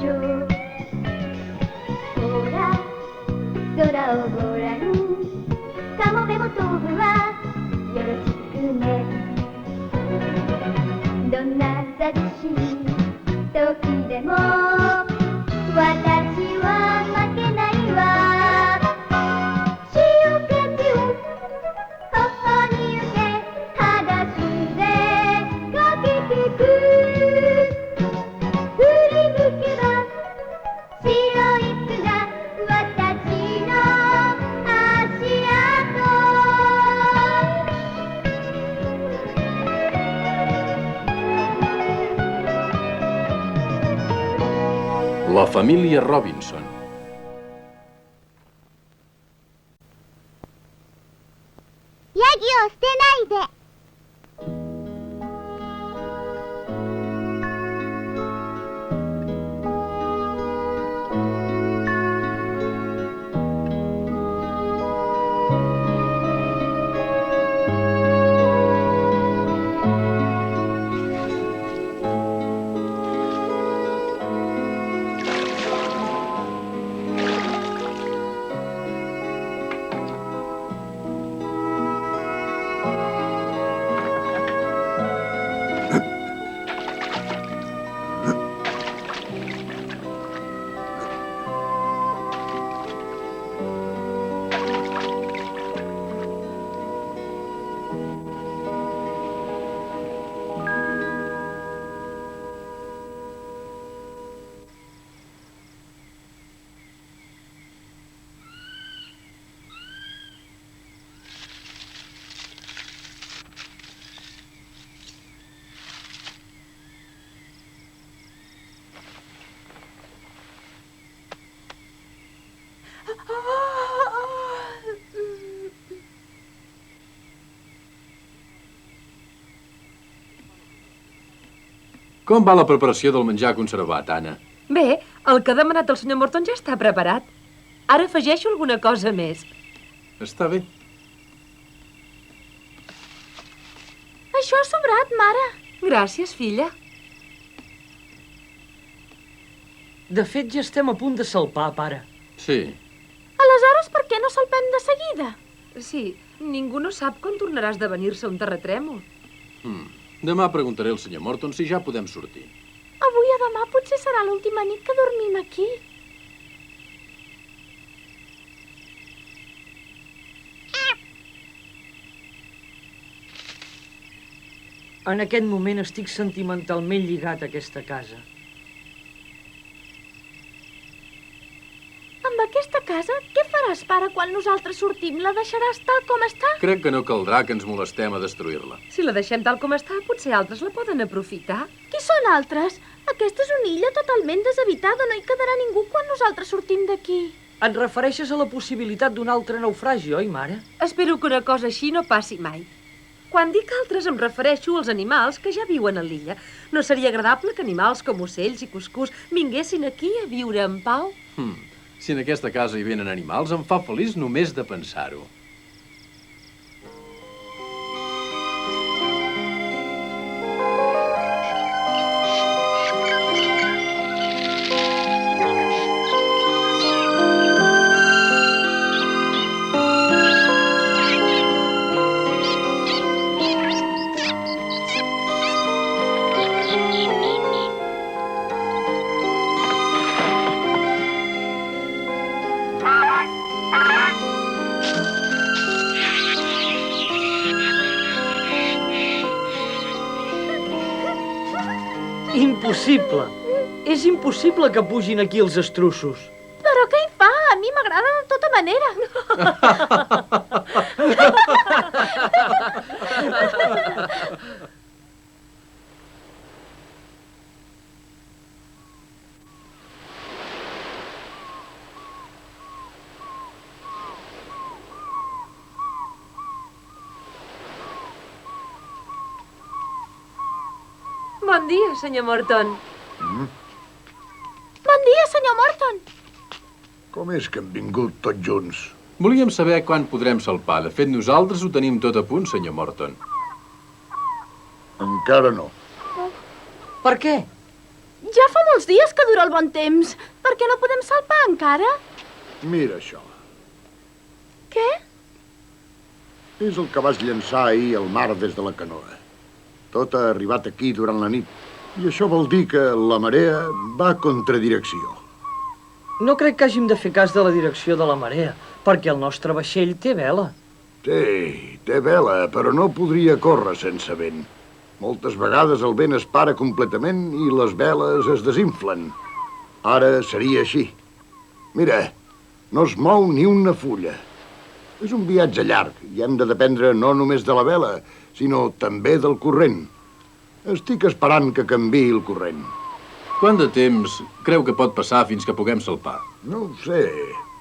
しょう。ほら空をご覧、カモメも飛ぶわ、よろしくね。どんな寂しい時でも私は負けないわ。潮風を頬に受け裸足でかけてく、振り向けば白い砂、私の足跡。La família Robinson. Yagiを捨てないで。Com va la preparació del menjar conservat, Anna? Bé, el que ha demanat el senyor Morton ja està preparat. Ara afegeixo alguna cosa més. Està bé. Això ha sobrat, mare. Gràcies, filla. De fet, ja estem a punt de salpar, pare. Sí. Aleshores, per què no salpem de seguida? Sí, ningú no sap quan tornarà a esdevenir-se un terratrèmol. Demà preguntaré al senyor Morton si ja podem sortir. Avui a demà potser serà l'última nit que dormim aquí. En aquest moment estic sentimentalment lligat a aquesta casa. Amb aquesta casa, què faràs, pare, quan nosaltres sortim? La deixaràs tal com està? Crec que no caldrà que ens molestem a destruir-la. Si la deixem tal com està, potser altres la poden aprofitar. Qui són altres? Aquesta és una illa totalment deshabitada. No hi quedarà ningú quan nosaltres sortim d'aquí. Et refereixes a la possibilitat d'un altre naufragi, oi, mare? Espero que una cosa així no passi mai. Quan dic altres em refereixo als animals que ja viuen a l'illa. No seria agradable que animals com ocells i cuscús vinguessin aquí a viure en pau? Si en aquesta casa hi venen animals, em fa feliç només de pensar-ho. Impossible! És impossible que pugin aquí els estruços. Però què hi fa? A mi m'agrada de tota manera. Bon dia, senyor Morton. Bon dia, senyor Morton. Com és que hem vingut tots junts? Volíem saber quan podrem salpar. De fet, nosaltres ho tenim tot a punt, senyor Morton. Encara no. Per què? Ja fa molts dies que dura el bon temps. Per què no podem salpar encara? Mira això. Què? És el que vas llançar ahir al mar des de la canoa. Tot ha arribat aquí durant la nit. I això vol dir que la marea va contra direcció. No crec que hàgim de fer cas de la direcció de la marea, perquè el nostre vaixell té vela. Sí, té vela, però no podria córrer sense vent. Moltes vegades el vent es para completament i les veles es desinflen. Ara seria així. Mira, no es mou ni una fulla. És un viatge llarg i hem de dependre no només de la vela, sinó també del corrent. Estic esperant que canviï el corrent. Quant de temps creu que pot passar fins que puguem salpar? No ho sé,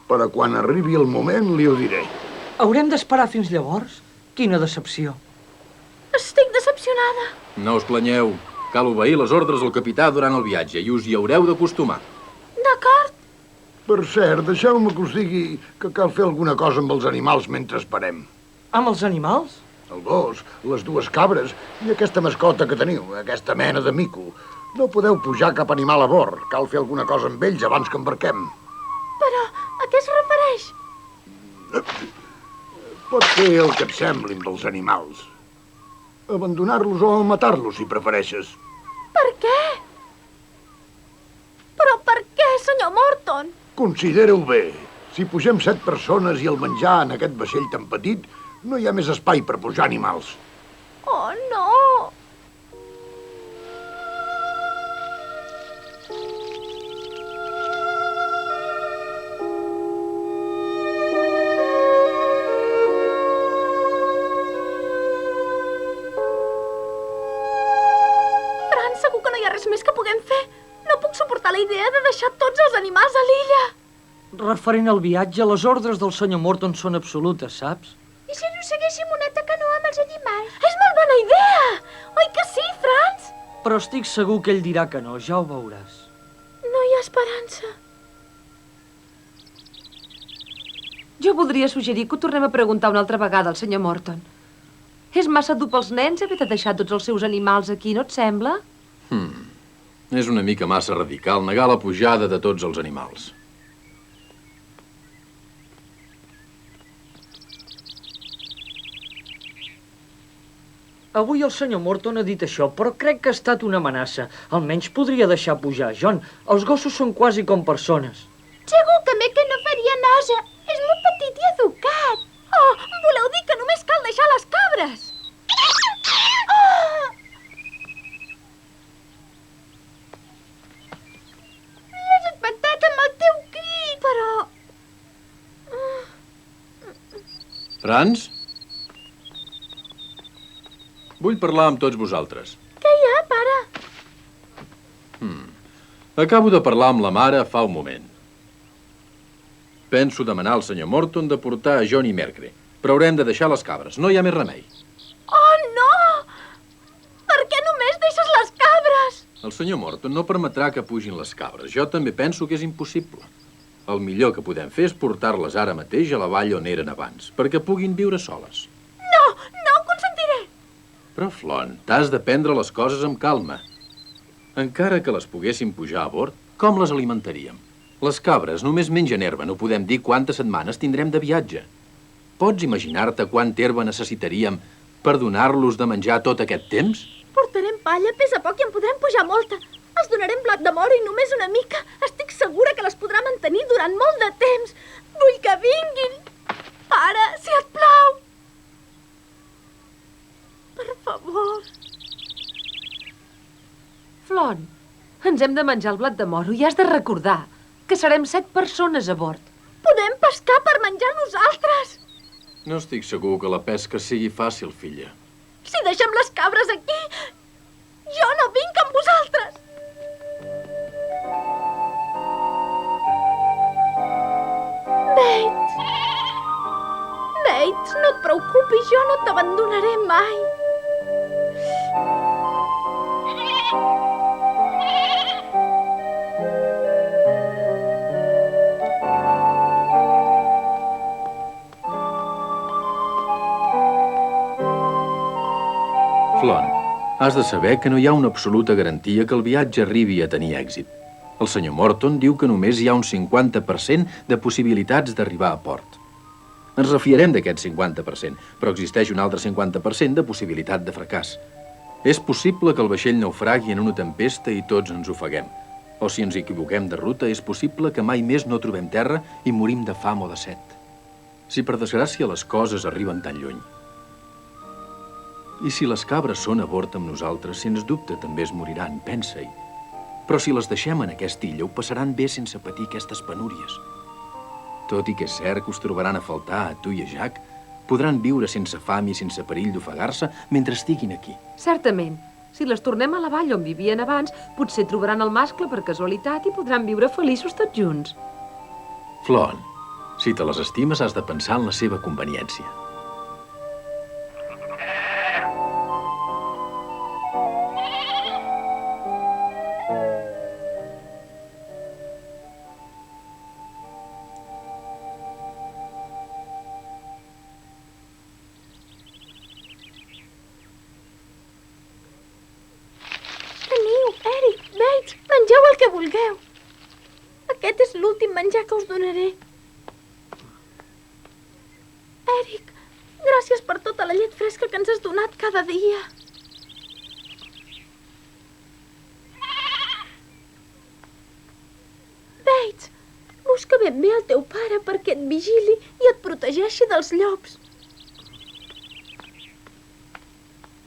però quan arribi el moment li ho diré. Haurem d'esperar fins llavors? Quina decepció. Estic decepcionada. No us planyeu. Cal obeir les ordres del capità durant el viatge i us hi haureu d'acostumar. D'acord. Per cert, deixeu-me que us digui que cal fer alguna cosa amb els animals mentre esperem. Amb els animals? El gos, les dues cabres i aquesta mascota que teniu, aquesta mena de mico. No podeu pujar cap animal a bord. Cal fer alguna cosa amb ells abans que embarquem. Però a què es refereix? Pot fer el que et sembli amb els animals. Abandonar-los o matar-los, si prefereixes. Per què? Però per què, senyor Morton? Considera-ho bé. Si pugem 7 persones i el menjar en aquest vaixell tan petit, no hi ha més espai per pujar animals. Oh, no! Fran, segur que no hi ha res més que puguem fer. No puc suportar la idea de deixar tots els animals a l'illa. Referent al viatge, les ordres del senyor Morton són absolutes, saps? I si arrosseguéssim una canoa amb els animals? És molt bona idea! Oi que sí, Franz? Però estic segur que ell dirà que no, ja ho veuràs. No hi ha esperança. Jo voldria suggerir que ho tornem a preguntar una altra vegada al senyor Morton. És massa dur pels nens haver de deixar tots els seus animals aquí, no et sembla? És una mica massa radical negar la pujada de tots els animals. Avui el senyor Morton ha dit això, però crec que ha estat una amenaça. Almenys podria deixar pujar John. Els gossos són quasi com persones. Segur que Meque no faria nosa. És molt petit i educat. Oh, voleu dir que només cal deixar les cabres? Oh! L'has espantat amb el teu crit. Però... Franz? Vull parlar amb tots vosaltres. Què hi ha, pare? Acabo de parlar amb la mare fa un moment. Penso demanar al senyor Morton de portar a John i Mercre, però haurem de deixar les cabres. No hi ha més remei. Oh, no! Per què només deixes les cabres? El senyor Morton no permetrà que pugin les cabres. Jo també penso que és impossible. El millor que podem fer és portar-les ara mateix a la vall on eren abans, perquè puguin viure soles. No, no ho consentiré. Però, Flon, t'has de prendre les coses amb calma. Encara que les poguéssim pujar a bord, com les alimentaríem? Les cabres només mengen herba, no podem dir quantes setmanes tindrem de viatge. Pots imaginar-te quant herba necessitaríem per donar-los de menjar tot aquest temps? Portarem palla, pesa poc i en podrem pujar molta. Els donarem blat de moro i només una mica. Estic segura que les podrà mantenir durant molt de temps. Vull que vinguin. Pare, si et plau. Per favor. Flon, ens hem de menjar el blat de moro i has de recordar que serem 7 persones a bord. Podem pescar per menjar nosaltres. No estic segur que la pesca sigui fàcil, filla. Si deixem les cabres aquí, jo no vinc amb vosaltres. Bates. Bates, no et preocupis, jo no t'abandonaré mai. Flon, has de saber que no hi ha una absoluta garantia que el viatge arribi a tenir èxit. El senyor Morton diu que només hi ha un 50% de possibilitats d'arribar a port. Ens refiarem d'aquest 50%, però existeix un altre 50% de possibilitat de fracàs. És possible que el vaixell naufragui en una tempesta i tots ens ofeguem. O si ens equivoquem de ruta, és possible que mai més no trobem terra i morim de fam o de set. Si per desgràcia les coses arriben tan lluny. I si les cabres són a bord amb nosaltres, sens dubte també es moriran, pensa-hi. Però si les deixem en aquesta illa, ho passaran bé sense patir aquestes penúries. Tot i que és cert que us trobaran a faltar a tu i a Jack, podran viure sense fam i sense perill d'ofegar-se mentre estiguin aquí. Certament. Si les tornem a la vall on vivien abans, potser trobaran el mascle per casualitat i podran viure feliços tots junts. Flon, si te les estimes, has de pensar en la seva conveniència. Teniu, Eric, Bates, mengeu el que vulgueu. Aquest és l'últim menjar que us donaré. Eric, gràcies per tota la llet fresca que ens has donat cada dia. Bates, busca ben bé el teu pare perquè et vigili i et protegeixi dels llops.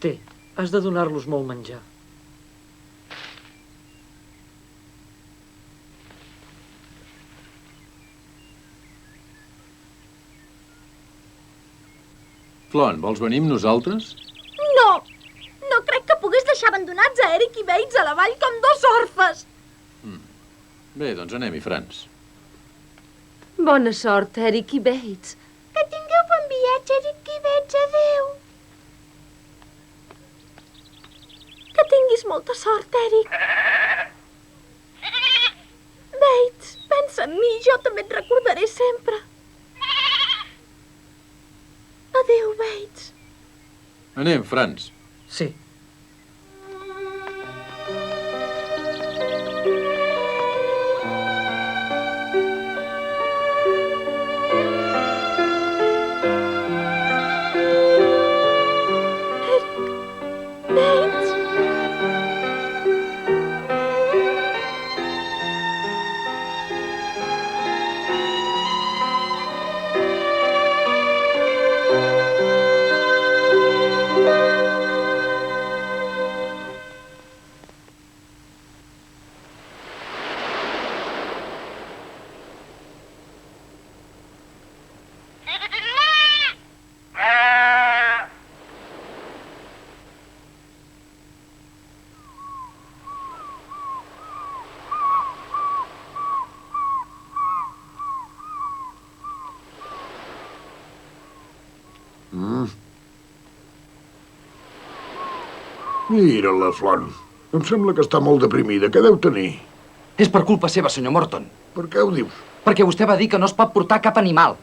Té, has de donar-los molt menjar. Flon, vols venir amb nosaltres? No! No crec que pogués deixar abandonats a Eric i Bates a la vall com dos orfes. Bé, doncs anem-hi, Franz. Bona sort, Eric i Bates. Que tingueu bon viatge, Eric i Bates. Adéu. Que tinguis molta sort, Eric. Bates, pensa en mi, jo també et recordaré sempre. Adéu, Bates. Anem, Franz. Sí. Bates. Mira-la, Flon. Em sembla que està molt deprimida. Què deu tenir? És per culpa seva, senyor Morton. Per què ho dius? Perquè vostè va dir que no es pot portar cap animal.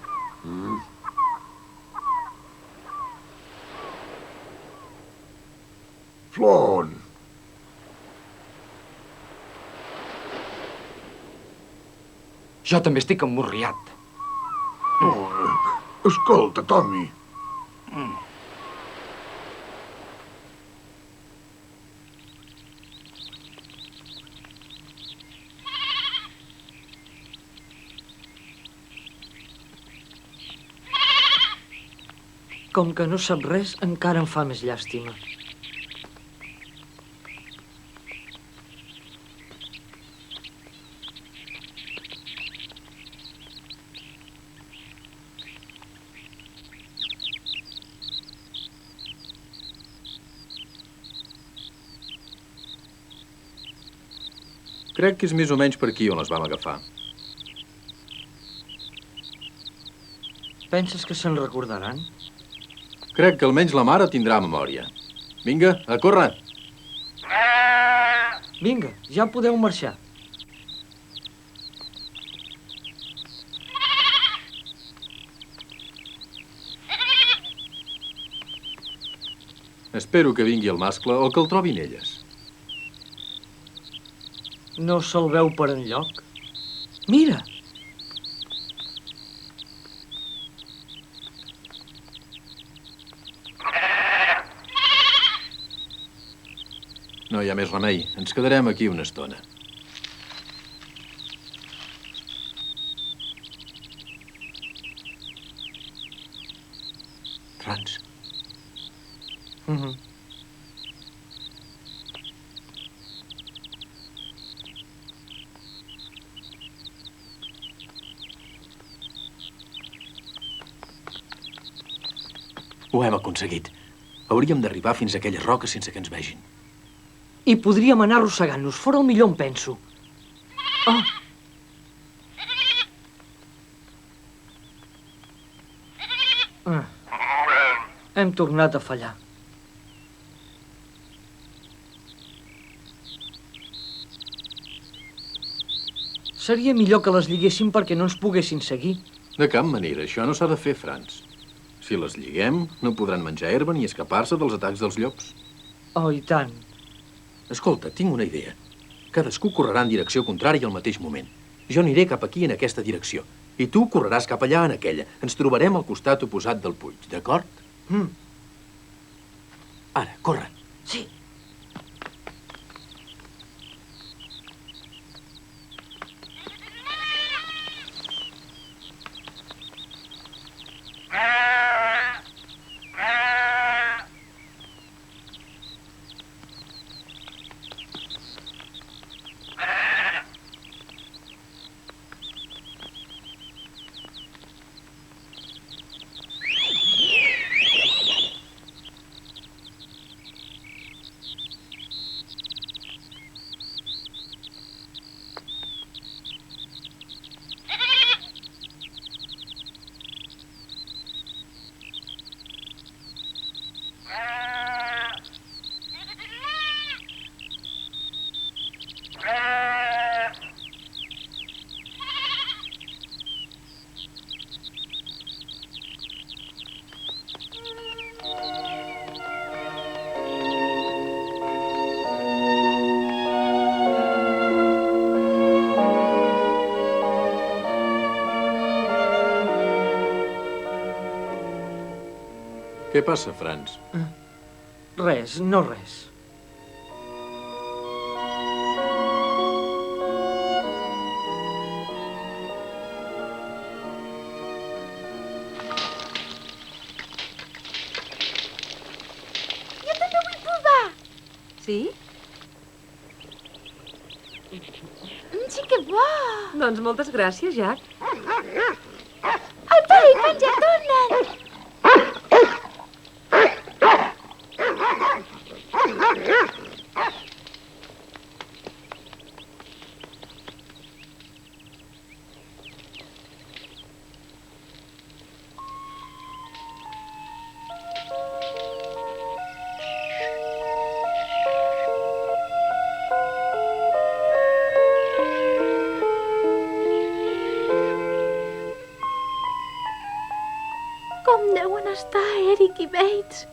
Flon. Jo també estic emmorriat. Oh, escolta, Tommy. Com que no sap res, encara em fa més llàstima. Crec que és més o menys per aquí on les vam agafar. Penses que se'n recordaran? Crec que almenys la mare tindrà memòria. Vinga, a córrer! Vinga, ja podeu marxar. Espero que vingui el mascle o que el trobin elles. No se'l veu per enlloc. Mira! No hi ha més remei. Ens quedarem aquí una estona. Franç. Ho hem aconseguit. Hauríem d'arribar fins a aquelles roques sense que ens vegin. I podríem anar arrossegant-nos. Fora el millor, em penso. Ah! Hem tornat a fallar. Seria millor que les lliguéssim perquè no ens poguessin seguir. De cap manera, això no s'ha de fer, Franç. Si les lliguem, no podran menjar herba ni escapar-se dels atacs dels llops. Oh, i tant. Escolta, tinc una idea. Cadascú correrà en direcció contrària al mateix moment. Jo aniré cap aquí en aquesta direcció. I tu correràs cap allà en aquella. Ens trobarem al costat oposat del Puig, d'acord? Ara, corre. Sí. Què passa, Franç? Res, no res. Jo també vull provar. Sí? Sí que bo. Doncs moltes gràcies, Jack. El pare i Pan ja tornen. Com deuen estar Eric i Bates?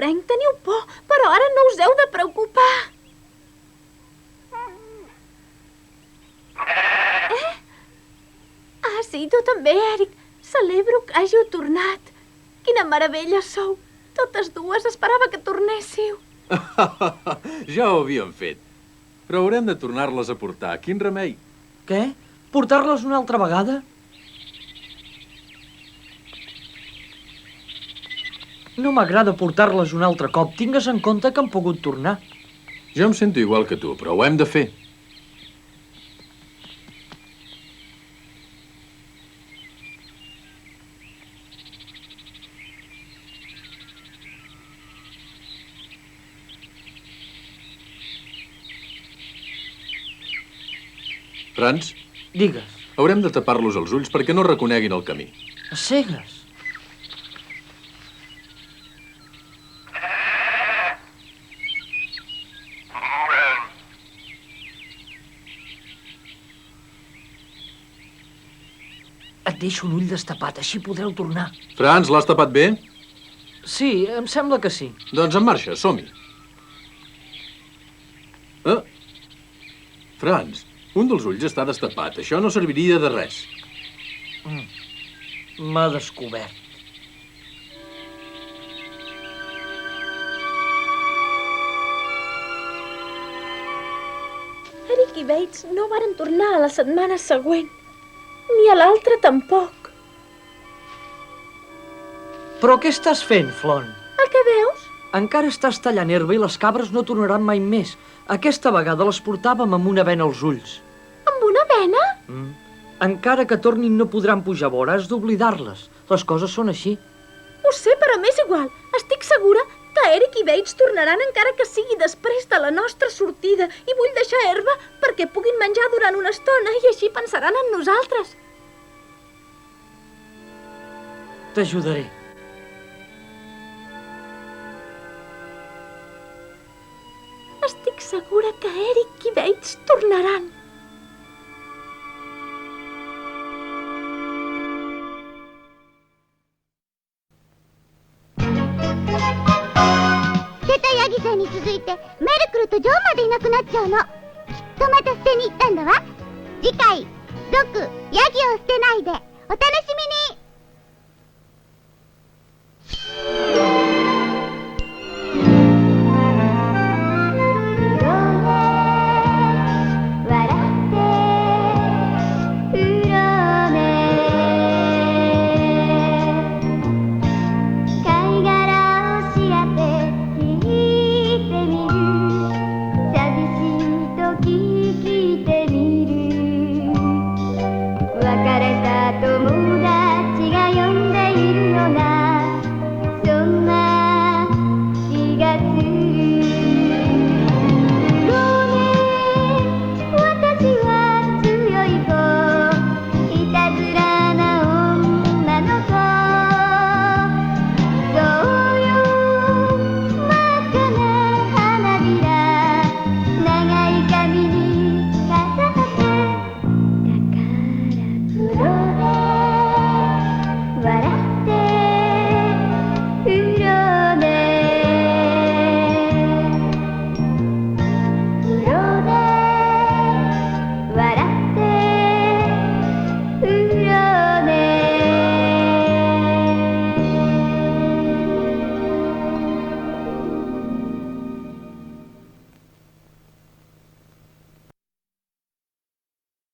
pobrenc, teniu por, però ara no us heu de preocupar. Ah, sí, tu també, Eric. Celebro que hàgiu tornat. Quina meravella sou. Totes dues esperava que tornéssiu. Ja ho havíem fet. Però haurem de tornar-les a portar. Quin remei? Què? Portar-les una altra vegada? No m'agrada portar-les un altre cop. Tingues en compte que han pogut tornar. Jo em sento igual que tu, però ho hem de fer. Franz, Digues. haurem de tapar-los els ulls perquè no reconeguin el camí. A cegues. Et deixo un ull destapat, així podreu tornar. Franz, l'has tapat bé? Sí, em sembla que sí. Doncs en marxa, som-hi. Franz, un dels ulls està destapat. Això no serviria de res. M'ha descobert. Eric i Bates no varen tornar a la setmana següent. Ni a l'altra tampoc. Però què estàs fent, Flon? El que veus? Encara estàs tallant herba i les cabres no tornaran mai més. Aquesta vegada les portàvem amb una bena als ulls. Amb una bena? Encara que tornin no podran pujar a vora, has d'oblidar-les. Les coses són així. Ho sé, però m'és igual. Estic segura que Eric i Bates tornaran encara que sigui després de la nostra sortida i vull deixar herba perquè puguin menjar durant una estona i així pensaran en nosaltres. T'ajudaré. Estic segura que Eric i Bates tornaran.瀬田ヤギさんに続いてメルクルとジョンまでいなくなっちゃうの。トマト捨てに行ったんだわ。次回「続ヤギを捨てないで」お楽しみに。